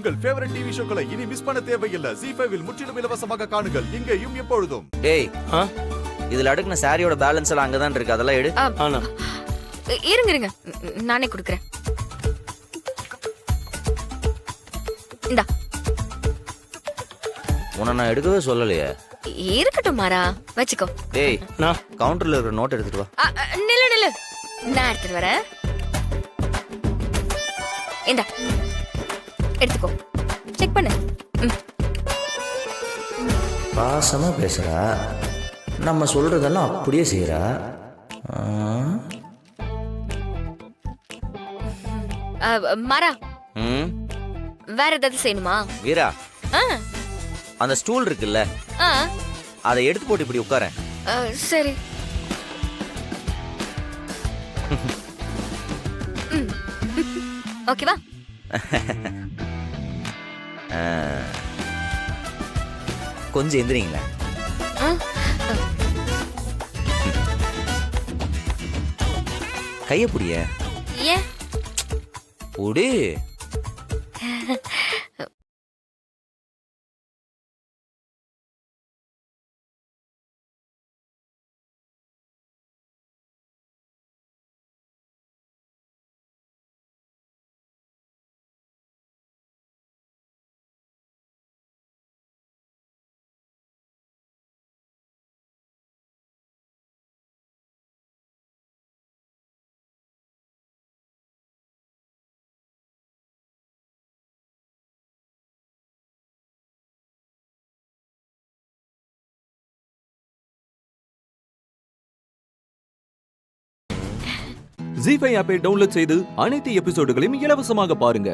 உங்கள் favourite TV ஷோக்களை இனி miss பண்ண தேவையில்லை. ZEE5 இல் முற்றிலும் இலவசமாக காணுங்கள். இங்கேயும் எப்பொழுதும். டேய், இதுல அடுக்குன சாரியோட பேலன்ஸ் எல்லாம் அங்கதான் இருக்கு. அதெல்லாம் எடு. இருங்க நானே குடுக்குறேன். இந்தா. உன்னை நான் எடுக்கவே சொல்லலையே. இருக்கட்டும் மாறா, வச்சுக்கோ. டேய், நான் கவுண்டர்ல இருக்கிற நோட் எடுத்துட்டு வா. நில்லு நான் எடுத்துட்டு வரேன். இந்தா, எடுத்துக்கோ, செக் பண்ணு. பாசமா பேசுறா, நம்ம சொல்றதெல்லாம் அப்படியே செய்யறா. மாறா, வேற ஏதாவது செய்யணுமா? வீரா, அந்த ஸ்டூல் இருக்குல்ல, அதை எடுத்து போட்டு இப்படி உட்காரேன். சரி. ஓகேவா? கொஞ்சம் எந்திரிங்களா? கைய புடிய. ஏன் புடி. ZEE5 ஆப்பை டவுன்லோட் செய்து அனைத்து எபிசோடுகளையும் இலவசமாக பாருங்க.